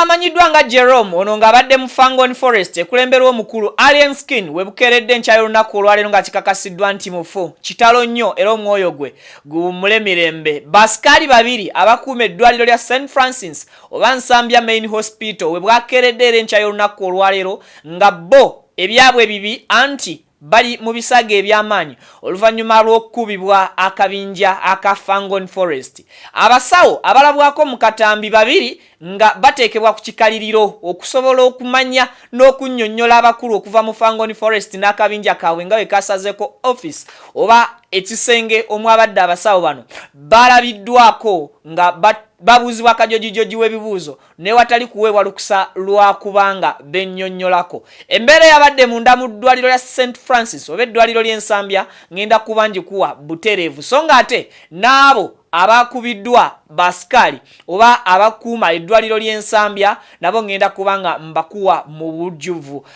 amanyiddwa nga Jerome ono ng'abadde mu Fangon Forest ekulemberwa omukulu Alien Skin webukeeredde nkyalo lunaku olwaleero nga kikakasiddwa nti mufu kitalo nnyo era omwoyo gwe guwummule mirembe. Basikaali babiri abakuuma eddwaliro lya St. Francis oba Nsambya Main Hospital webwakeeredde era nkyalo lunaku olwaleero nga bo ebyabwe bibi anti bali mu bisago eby'amaanyi oluvannyuma lw'okukubibwa akabinja aka Fangon Forest. Abasawo abalabwako mu katambi babiri nga bateekebwa ku kikaliriro okusobola okumanya n'okunnyonnyola abakulu okuva mu Fangon Forest n'akabinja kaabwe nga bwe kasazeko office oba ekisenge omwabadde abasawo bano balabiddwako nga babuuzibwa kajojijoji w'ebibuuzo newatali kuweebwa lukusa lwakubanga bennyonnyolako. Embeera yabadde munda mu ddwaliro lya St. Francis oba eddwaliro ly'Ensambya ngenda kuba njikuwa butereevu so nga ate n'abo abakubiddwa basikaali oba abakuuma eddwaliro ly'Ensambya nabo ngenda kubanga mbakuwa mu bujjuvu.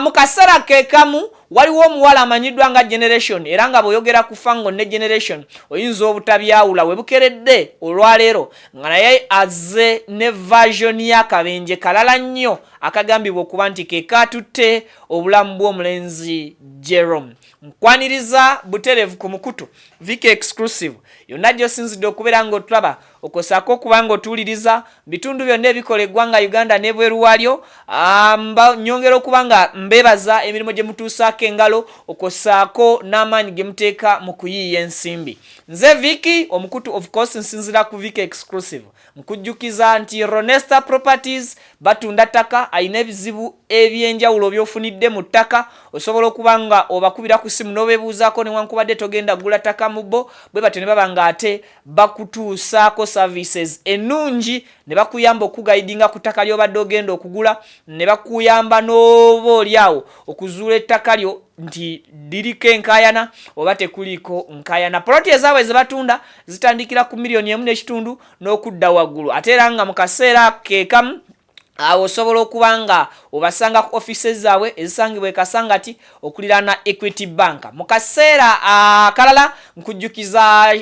Mu kaseera keekamu waliwo omuwala amanyiddwa nga Generation era nga bw'oyogera ku Fangon ne Generation oyinza obutabyawula webukeredde olwaleero nga naye azze ne version y'akabenje kalala nnyo akagambibwa okuba nti ke kaatutte obulamu bw'omulenzi Jerome. Nkwaniriza butereevu ku mukutu Viki Exclusive yonna gy'osinzidde okubeera ng'otulaba okosaako okuba ng'otuwuliriza bitundu byonna ebikola eggwanga Uganda n'ebweru waalyo. Nyongera okuba nga mbeebaza emirimu gye mutuusaako engalo okosaako n'amaanyi ge muteeka mu kuyiiya ensimbi. Nze Viki omukutu of course nsinzira ku Viki Exclusive nkujjukiza nti Ronesta Properties batunda ttaka ayina ebizibu ebyenjawulo by'ofunidde mu ttaka osobola okuba nga obakubira ku simu n'obeebuuzaako newankubadde togenda gula ttaka mu bo bwe batyo ne baba nga ate bakutuusaako services ennungi ne bakuyamba okugaidinga ku ttaka ly'obadde ogenda okugula ne bakuyamba n'oba oliawo okuzuula ettaka lyo nti diriko enkayana oba tekuliko nkayana. Ploti ezaabwe ze batunda zitandikira ku $1.5 n'okudda waggulu ate era nga mu kaseera keekamu awo osobola okuba nga obasanga ku offices zaabwe ezisangibwa Kasangati okuliraana Equity Bank. Mu kaseera akalala nkujjukiza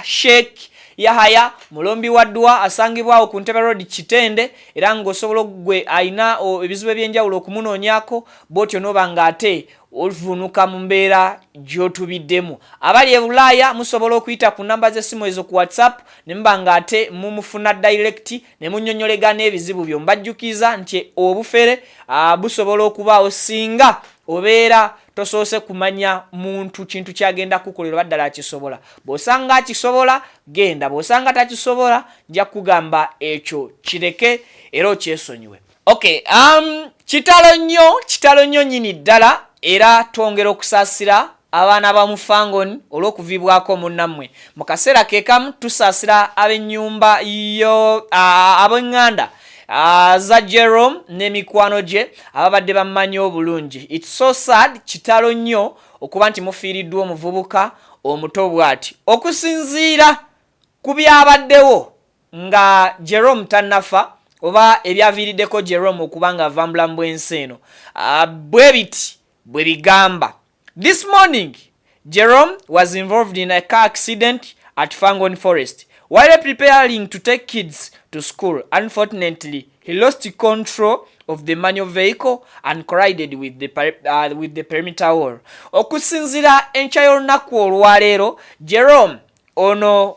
Sheikh Yahaya mulombi wa ddwa asangibwawo ku Ntebe Road Kitende era ng'osobola gwe ayina ebizibu ebyenjawulo okumunoonyako bw'otyo n'oba ng'ate ovunuka mu mbeera gy'otubiddemu. Abali e Bulaaya musobola okuyita ku namba z'essimu ezo ku WhatsApp ne muba ng'ate mumufuna direct ne munnyonnyolega n'ebizibu byo. Mbajjukiza nti obufere busobola okubaawo singa obeera tosoose kumanya muntu kintu kyagenda kukolera baddala akisobola. Bw'osanga akisobola genda, bw'osanga takisobola nja kugamba ekyo kireke era okyesonyiwe. Okay, kitalo nnyo nnyini ddala era twongera okusaasira abaana ba mu Fangon olw'okuvibwako munnammwe. Mu kaseera keekamu tusaasira ab'ennyumba yo ab'enganda za Jerome n'emikwano gye ababadde bamanyi obulungi. It's so sad kitalo nnyo okuba nti mufiiriddwa omuvubuka omuto bw'ati. Okusinziira ku byabaddewo nga Jerome tannafa oba ebyaviiriddeko Jerome okuba nga ava mu bulamu bw'ensi eno bwe biti bwe bigamba. This morning Jerome was involved in a car accident at Fangon Forest. While preparing to take kids to school, unfortunately, he lost control of the manual vehicle and collided with the perimeter wall. Okusinzira enkya y'olunaku olwaleero, Jerome ono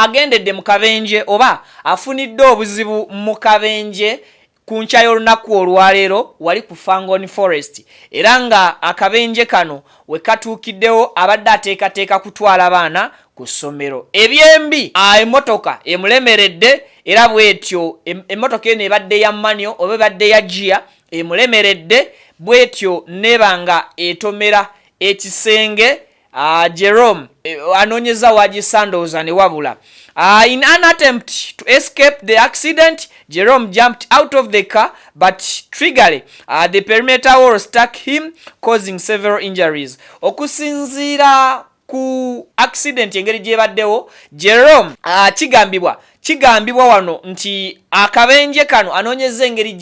agendedde mu kabenje oba afunidde obuzibu mu kabenje ku nkya y'olunaku olwaleero wali ku Fangon Forest era nga akabenje kano we katuukiddewo abadde ateekateeka kutwala abaana ku ssomero. Ebyembi emmotoka emulemeredde era bw'etyo emmotoka eno ebadde ya manual oba ebadde ya gear emulemeredde bw'etyo neba nga etomera ekisenge. Jerome anoonyeza wagisandooza ne wabula. In an attempt to escape the accident, Jerome jumped out of the car, but triggerly, the perimeter wall struck him, causing several injuries. Okusinziira ku accident engeri gyebaddewo, Jerome kigambibwa wano nti akabenje kano anoonyeza engeri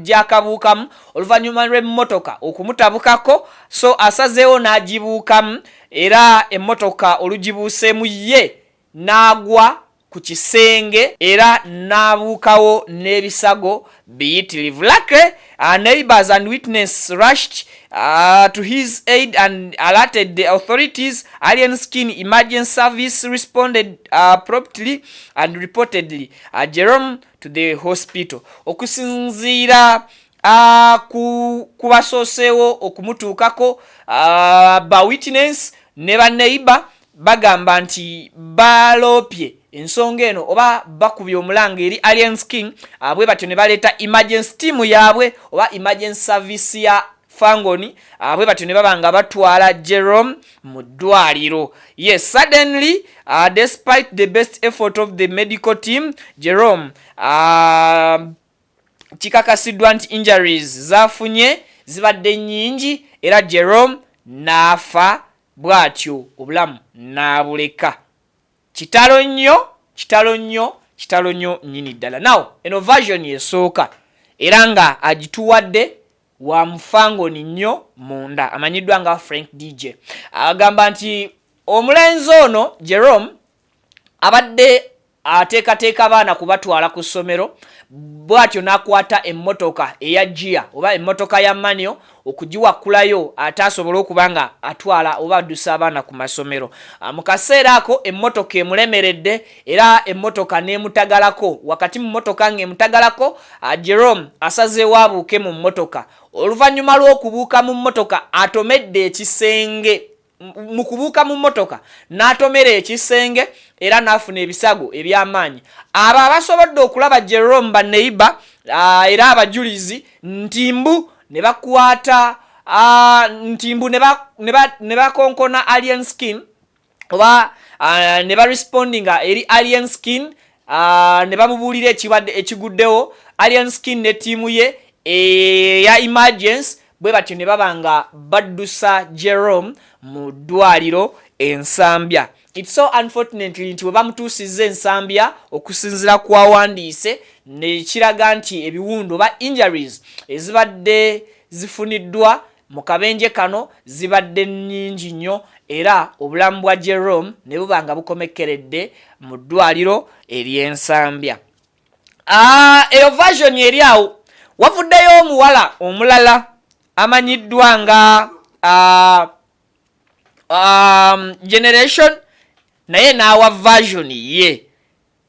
gyakabuukamu oluvannyuma lw'emmotoka okumutabukako, so asazeewo n'agibuukamu era emmotoka olugibuuseemu ye n'agwa ku kisenge era n'abuukawo n'ebisago biyitirivu. Luckily, neighbors and witnesses rushed to his aid and alerted the authorities. Alien Skin Emergency Service responded promptly and reportedly Jerome to the hospital. Okusinziira ku basoseewo okumutuukako ba witness ne ba neighbor bagamba nti balopye ensonga eno oba bakubye omulanga eri Alien Skin bwe batyo ne baleeta emergency team yaabwe oba emergency service ya Fangoni bwe batyo ne babanga batwala Jerome mu ddwaliro. Yes, suddenly despite the best effort of the medical team, Jerome kikakasiddwa nti injuries zafunye zibadde nnyingi era Jerome n'afa bw'atyo obulamu n'abuleka. Kitalo nnyo nnyini ddala. Now eno version esooka era nga agituwadde wa Fangoni nnyo munda amanyiddwa nga Frank DJ. Agamba nti omulenzi ono Jerome abadde ateekateeka abaana kubatwala ku ssomero bw'atyo n'akwata emmotoka eya Gia oba emmotoka ya Manio okugiwakulayo atasobola okuba nga atwala oba addusa abaana ku masomero. Mu kaseera ako emmotoka emulemeredde era emmotoka n'emutagalako. Wakati mu mmotoka ng'emutagalako Jerome asazeewo abuuke mu mmotoka. Oluvannyuma lw'okubuuka mu mmotoka atomedde ekisenge. Mu kubuuka mu mmotoka n'atomera ekisenge era n'afuna ebisago eby'amaanyi. Abo abasobodde okulaba Jerome ba neighbor era abajulizi ntimbu ne bakwata ntimbu ne bakonkona Alien Skin oba ne barespondinga eri Alien Skin ne bamubuulira ekiguddewo. Alien Skin ne ttiimu ye ya emergency bwe batyo ne babanga baddusa Jerome mu ddwaliro Ensambya. It's so unfortunately nti bwe bamutuusizza Ensambya okusinziira ku awandiise ne kiraga nti ebiwundu oba injuries ezibadde zifuniddwa mu kabenje kano zibadde nnyingi nnyo era obulamu bwa Jerome ne buba nga bukomekkeredde mu ddwaliro ery'Ensambya. Eyo version eri awo. Wavuddeyo omuwala omulala amanyiddwa nga Generation naye n'awa version ye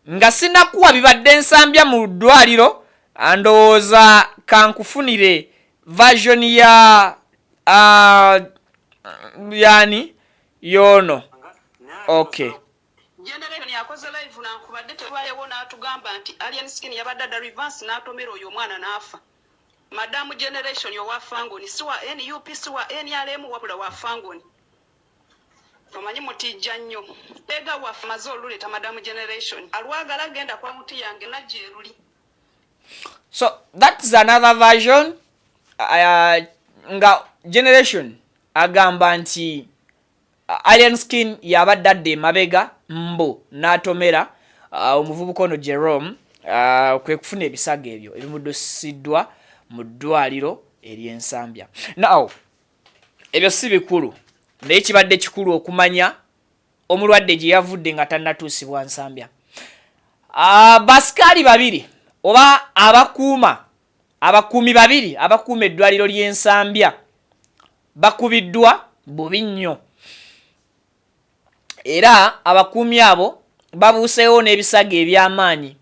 nga sinnakuwa bibadde Ensambya mu ddwaliro ndowooza kankufunire version ya yani yono. Okay. Generation yakoze live nankubadde tebalewo n'atugamba nti Alien Skin yabadde da reverse n'atomera oyo omwana n'afa. Madamu Generation yo wa Fangoni siwa NUP siwa NRM wabula wa Fangoni. Omanyi mutijja nnyo. Ega wa Mazolo leta Madamu Generation. Alwagala genda kwa muti yange na jeruli. So that's another version. Nga Generation agamba nti Alien Skin yabadde mabega mbo n'atomera omuvubuka ono Jerome kwe kufuna ebisago ebyo ebimuddusiddwa mu ddwaliro ery'Ensambya. Now ebyo si bikulu naye kibadde kikulu okumanya omulwadde gye yavudde nga tannatuusibwa Nsambya. Basikaali babiri oba abakuumi babiri abakuuma eddwaliro ly'Ensambya bakubiddwa bubi nnyo era abakuumi abo babuuseewo n'ebisago eby'amaanyi.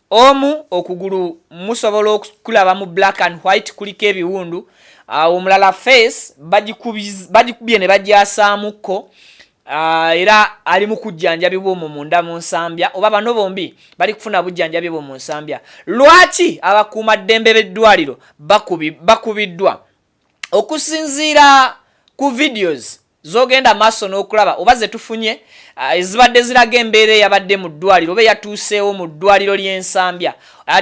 Omu okugulu musobola okulaba mu black and white kuliko ebiwundu. Omulala face bagikubye ne bagyasaamuko era ali mu kujjanjabi bw'omwo munda mu Nsambya oba bano bombi bali kufuna bujjanjabi bw'omu Nsambya. Lwaki abakuuma ddembe b'eddwaliro bakubiddwa? Okusinziira ku videos zogenda maaso n'okulaba oba ze tufunye ezibadde ziraga embeera eyabadde mu ddwaliro oba yatuuseewo mu ddwaliro ly'Ensambya.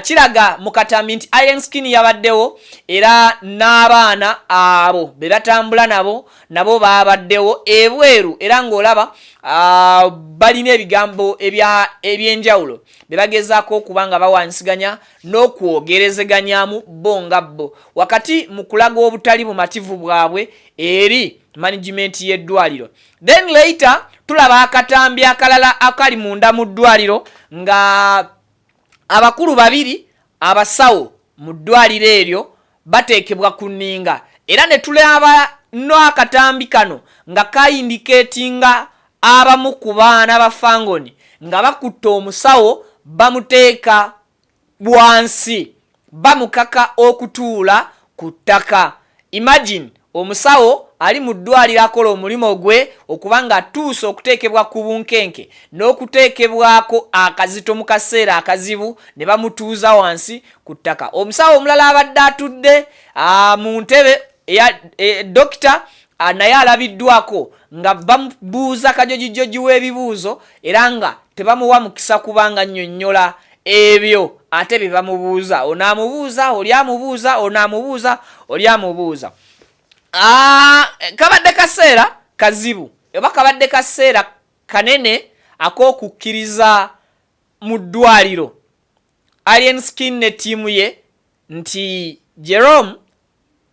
Kiraga mu katambi nti Alien Skin yabaddewo era n'abaana abo be batambula nabo babaddewo ebweru era ng'olaba balina ebigambo eby'enjawulo be bagezaako okuba nga bawansiganya n'okwogerezeganyaamu bo nga bo wakati mu kulaga obutali bumativu bwabwe eri management y'eddwaliro. Then later tulaba akatambi akalala akali munda mu ddwaliro nga abakulu babiri abasawo mu ddwaliro eryo bateekebwa ku nninga era ne tulaba no akatambi kano nga kayindikeetinga abamu ku baana ba Fangoni nga bakutte omusawo bamuteeka bwansi bamukaka okutuula ku ttaka. Imagine omusawo ali mu ddwaliro akola omulimu gwe okuba nga atuuse okuteekebwa ku bunkenke n'okuteekebwako akazito mu kaseera akazibu ne bamutuuza wansi ku ttaka. Omusawo omulala abadde atudde mu ntebe dokita naye alabiddwako nga bamubuuza kajojijoji w'ebibuuzo era nga tebamuwa mukisa kubanga nnyonnyola ebyo ate bye bamubuuza. Onaamubuuza oli amubuuza, onaamubuuza oli amubuuza. Kabadde kaseera kazibu oba kabadde kaseera kanene ak'okukkiriza mu ddwaliro Alien Skin ne ttiimu ye nti Jerome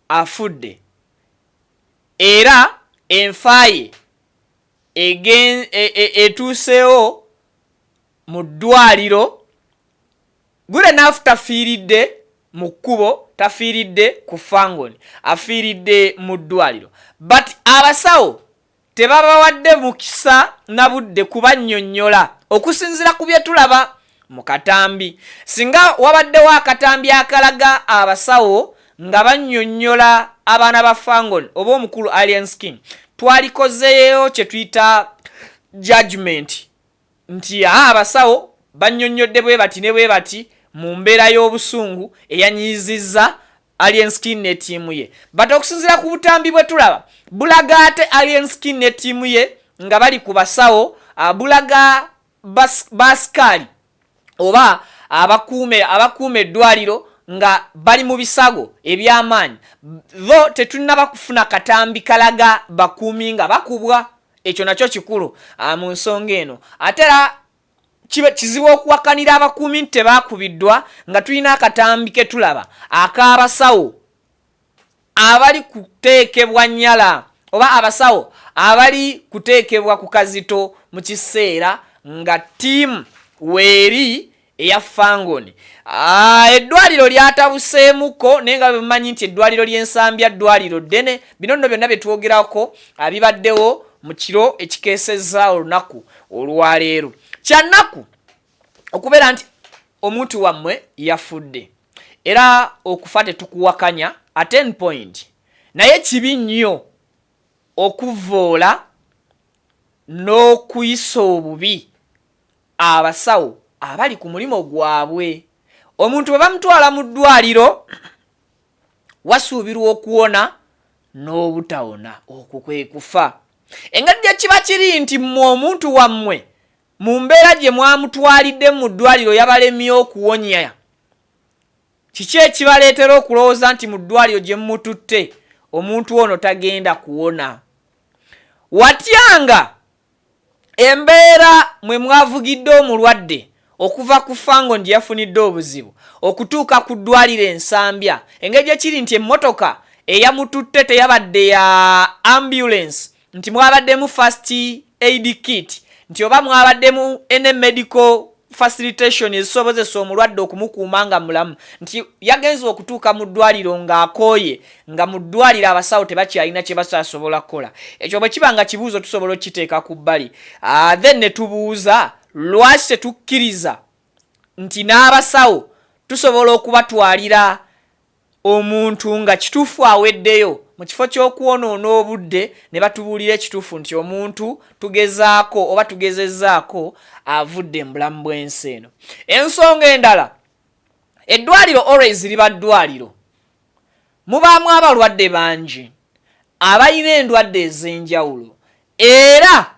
afudde era enfa ye etuuseewo mu ddwaliro. Good enough tafiiridde mu kkubo, tafiiridde ku Fangoni, afiiridde mu ddwaliro. But abasawo tebabawadde mukisa na budde kubannyonnyola okusinziira ku bye tulaba mu katambi. Singa wabaddewo akatambi akalaga abasawo nga bannyonnyola abaana ba Fangoni oba omukulu Alien Skin, twalikozeeyo kye tuyita judgment nti abasawo bannyonnyodde bwe bati ne bwe bati mu mbeera y'obusungu eyanyizizza Alien Skin ne ttiimu ye. But okusinziira ku butambi bwe tulaba bulaga ate Alien Skin ne ttiimu ye nga bali ku basawo, bulaga basikali oba abakuuma eddwaliro nga bali mu bisago eby'amaanyi, tho tetunnaba kufuna katambi kalaga bakuumi nga bakubwa. Ekyo nakyo kikulu mu nsonga eno. Ate era kizibu okuwakanira abakuumi nti tebakubiddwa nga tulina akatambi ke tulaba ak'abasawo abali kuteekebwa nnyala oba abasawo abali kuteekebwa ku kazito mu kiseera nga ttiimu weeri eya Fangoni. Eddwaliro lyatabuseemuko naye nga bemumanyi nti eddwaliro ly'ensambya ddwaliro ddene. Bino nno byonna bye twogerako bibaddewo mu kiro ekikeesezza olunaku olwaleero. Kyannaku okubeera nti omuntu wammwe yafudde era okufa tetukuwakanya at 10 point, naye kibi nnyo okuvoola n'okuyisa obubi abasawo abali ku mulimo gwabwe. Omuntu bwe bamutwala mu ddwaliro wasuubirwa okuwona n'obutawona, okwo kwe kufa. Engeri gye kiba kiri nti mmwe omuntu wammwe mu mbeera gye mwamutwalidde mu ddwaliro yabalemye okuwonya, kiki ekibaleetera okulowooza nti mu ddwaliro gye mmututte omuntu ono tagenda kuwona? Watyanga embeera mwe mwavugidde omulwadde okuva ku Fangoni gye yafunidde obuzibu okutuuka ku ddwaliro ensambya, engeri gye kiri nti emmotoka eyamututte teyabadde ya ambulance, nti mwabaddemu first aid kit, nti oba mwabaddemu ene medical facilitation ezisobozesa omulwadde okumukuuma nga mulamu, nti yagenza okutuuka mu ddwaliro ng'akooye nga mu ddwaliro abasawo tebakyalina kye basasobola kukola. Ekyo bwe kiba nga kibuuzo tusobola okiteeka ku bbali. Then ne tubuuza lwaki tetukkiriza nti n'abasawo tusobola okubatwalira omuntu nga kituufu aweddeyo mu kifo ky'okwonoona obudde ne batubuulira ekituufu nti omuntu tugezaako oba tugezezzaako avudde mu bulamu bw'ensi eno. Ensonga endala, eddwaliro always liba ddwaliro, mubaamu abalwadde bangi abalina endwadde ez'enjawulo era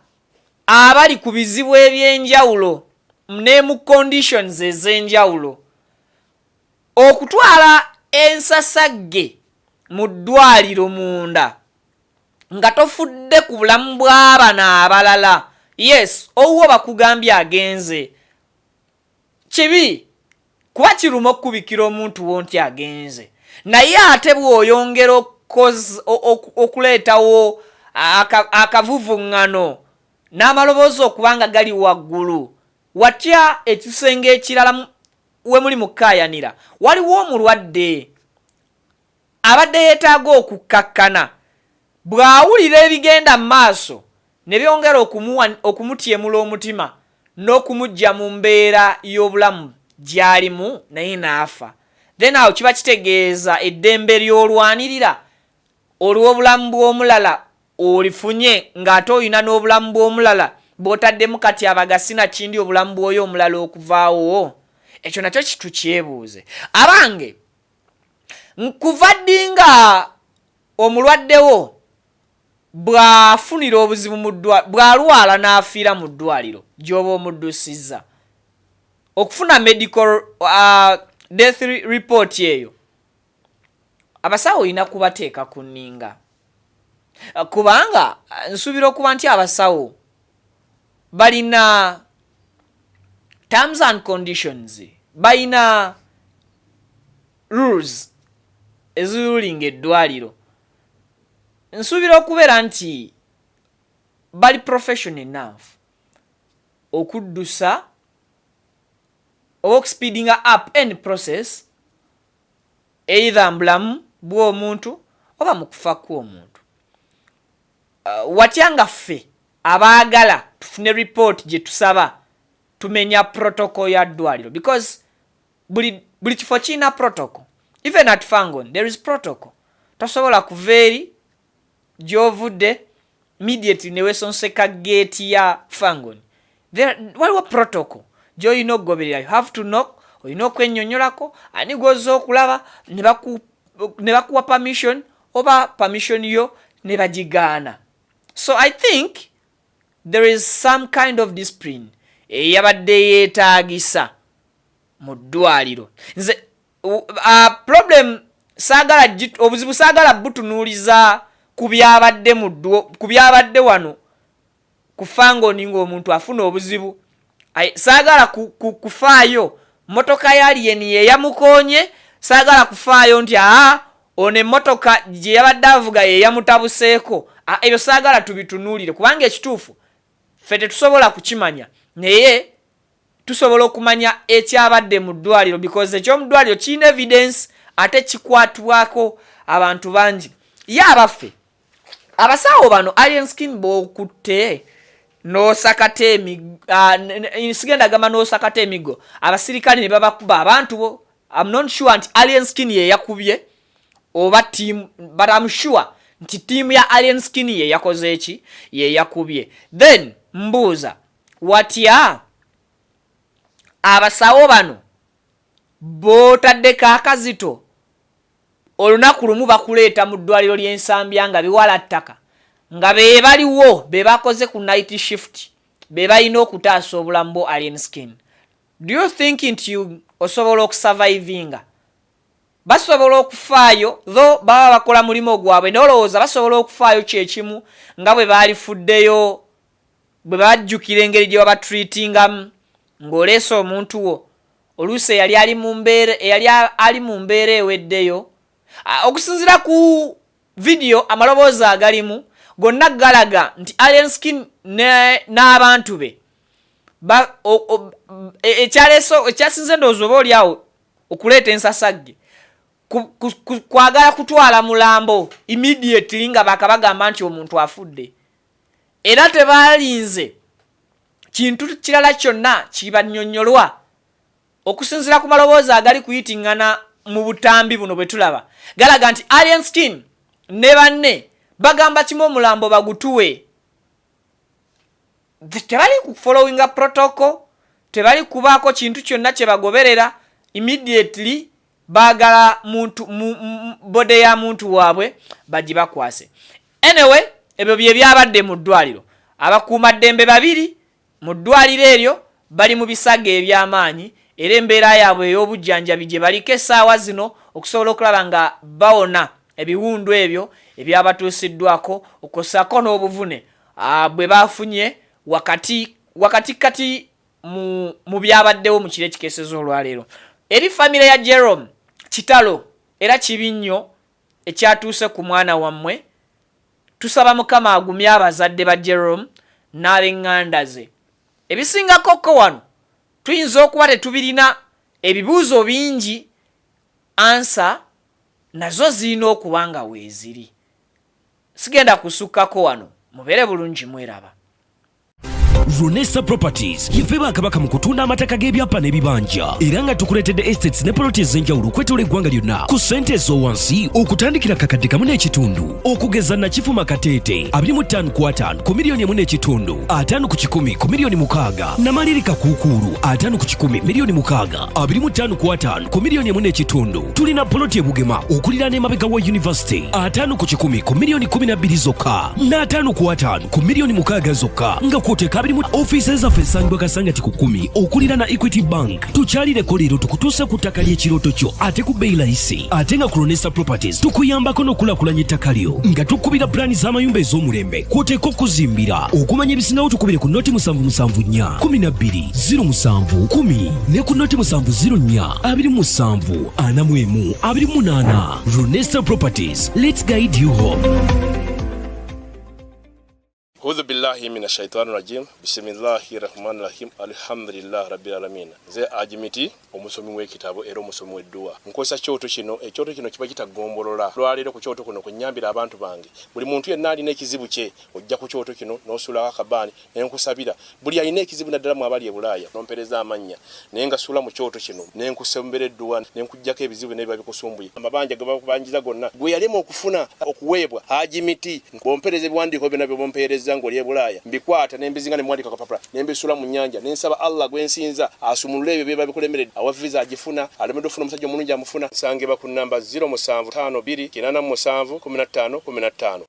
abali ku bizibu eby'enjawulo ne mu conditions ez'enjawulo. Okutwala ensasagge mu ddwaliro munda nga tofudde ku bulamu bw'abana abalala, yes owuwo bakugambye agenze, kibi kuba kiruma okubikira omuntu wo nti agenze, naye ate bw'oyongera okuleetawo akavuvuŋŋano n'amaloboozi okubanga gali waggulu watya ekisenge ekirala we muli mukaayanira waliwo omulwadde abadde yeetaaga okukkakkana bw'awulira ebigenda mu maaso ne byongera okumutyemula omutima n'okumujja mu mbeera y'obulamu gy'alimu naye n'afa then awo kiba kitegeeza eddembe ly'olwanirira olw'obulamu bw'omulala olifunye ng'ate olina n'obulamu bw'omulala bw'otaddemu kati abagasina kindi obulamu bw'oyo omulala okuvaawo ekyo nakyo kitukyebuuze abange nkuva ddi nga omulwaddewo bw'afunira obuzibu bw'alwala n'afiira mu ddwaliro gy'oba omuddusizza okufuna medical death report eyo abasawo olina kubateeka ku nninga kubanga nsuubira okuba nti abasawo balina terms and conditions balina rules ezirulinga eddwaliro nsuubira okubeera nti bali professional enough okuddusa oba okuspeedinga up any process either mbulamu bw'omuntu oba mu kufa kw'omuntu watya nga ffe abaagala tufune report gye tusaba tumenya protocol ya ddwaliro because buli kifo kirina protocol even at Fangon there is protocol tosobola kuva eri gy'ovudde immediately ne weesonseka gate ya Fangon waliwo protocol gy'olina okugoberera you have to knock olina okwennyonnyolako ani gw'ozza okulaba ne bakuwa permission oba permission yo ne bagigaana so I think there is some kind of discipline eyabadde yeetaagisa mu ddwaliro nze problem obuzibu saagala butunuuliza ku byabadde wano ku Fangoni ng'omuntu afuna obuzibu saagala kufaayo motoka ya alien ye yamukoonye saagala kufaayo nti ono emmotoka gye yabadde avuga ye yamutabuseeko ebyo saagala tubitunuulire kubanga ekituufu ffe tetusobola kukimanya naye tusobola okumanya ekyabadde mu ddwaliro because ekyomu ddwaliro kirina evidence ate kikwatwako abantu bangi ye abaffe abasawo bano alien skin b'okutte n'osakata sigenda gamba n'osakata emigo abasirikale ne babakuba abantu bo I'm not sure nti alien skin ye yakubye oba team but I'm sure nti team ya alien skin ye yakoze eki ye yakubye then mbuuza watya abasawo bano bootaddeko akazito olunaku lumu bakuleeta mu ddwaliro ly'ensambya nga biwala ttaka nga be baliwo be bakoze ku night shift be balina okutaasa obulamu bwo alien skin do you think nti osobola okusurvivinga basobola okufaayo tho baba bakola mulimu gwabwe nolowooza basobola okufaayo kyekimu nga bwe baalifuddeyo bwe bajjukira engeri gye babatreatingamu ng'oleese omuntu wo oluusi eyali ali mu mbeera eweddeyo okusinziira ku video amaloboozi agalimu gonna galaga nti alien skin n'abantu be ekyasinze ndowooza oba oliawo okuleeta ensasagge kwagala kutwala mulambo immediately nga bakabagamba nti omuntu afudde era tebalinze kintu kirala kyonna kibannyonnyolwa okusinziira ku maloboozi agali kuyitingana mu butambi buno bwe tulaba galaga nti alien skin ne banne bagamba kimu omulambo bagutuwe tebali ku followinga protocol tebali kubaako kintu kyonna kye bagoberera immediately baagala muntu bode ya muntu waabwe bagibakwase anyway ebyo bye byabadde mu ddwaliro abakuumaddembe babiri mu ddwaliro eryo bali mu bisago eby'amaanyi era embeera yaabwe ey'obujjanjabi gye baliko essaawa zino okusobola okulaba nga bawona ebiwundu ebyo ebyabatuusiddwako okosako n'obuvune bwe bafunye wakati mu byabaddewo mu kiro ekikeeseza olwaleero eri famire ya Jerome kitalo era kibi nnyo ekyatuuse ku mwana wammwe tusaba mukama agumye abazadde ba Jerome n'ab'eŋŋanda ze. Ebisingako wano tuyinza okuba tetubirina ebibuuzo bingi, ansa nazo zirina okuba nga weeziri. Sigenda kusukkako wano, mubeere bulungi mweraba. Runesa Properties yife bakabaka mu kutunda amataka g'ebyapa n'ebibanja era nga tukuletedde estates ne properties z'enjawulo okwetola eggwanga lyonna ku ssente ez'owansi okutandikira kakadde kamu n'ekitundu okugeza Nakifuma Kateete 25 ku 5 ku miliyoni 1.5, 5 ku 10 ku miliyoni 6, Namalirika Kuukulu 5 ku 10 miliyoni 6, 25 ku 5 ku miliyoni 1.5. Tulina poloti Bugema okuliraana emabega wa University 5 ku 10 ku miliyoni 12 zokka n'5 ku 5 ku miliyoni 6 zokka nga kwoteka offices zaffe esangibwa Kasangati ku 10 okulira na Equity Bank. Tukyalireko leero tukutuusa ku ttaka ly'ekirooto kyo ate ku bbeeyi layisi. Ate nga Runesa Properties tukuyambako n'okulakulanya ettaka lyo nga tukubira pulaani z'amayumba ez'omulembe kw'oteeka okuzimbira. Okumanya ebisingawo tukubire ku noti 774 12 07 10 ne ku noti 704 27 41 28. Runesa Properties, let's guide you home. A'udhu billahi minash shaitani rajim. Bismillahir rahmanir rahim. Alhamdulillah rabbil alamin. Ze ajimiti omusomi w'ekitabo era omusomi w'edduwa. Nkosa kyoto kino, ekyoto kino kiba kitagombolola. Lwaliro ku kyoto kuno kunyambira abantu bange. Buli muntu yenna alina ekizibu kye, ojja ku kyoto kino n'osula akabani n'enkusabira. Buli alina ekizibu naddala mu abali e Bulaaya n'ompereza amannya. Naye nga sula mu kyoto kino n'enkusembera edduwa n'enkujjako ebizibu n'ebiba bikusumbuye. Amabanja ge bakubanjiza gonna gwe yalema okufuna okuweebwa ajimiti bompereze biwandiiko byonna bye bompereza ngoli e Bulaaya mbikwata nembizinga ne mwandika kapapula nembisula mu nyanja nensaba Allah gwensinza asumulule ebyo byeba bikulemerera awa visa agifuna alemedde ofuna omusajja omulungi amufuna sange ba ku namba 0752 87 15 15.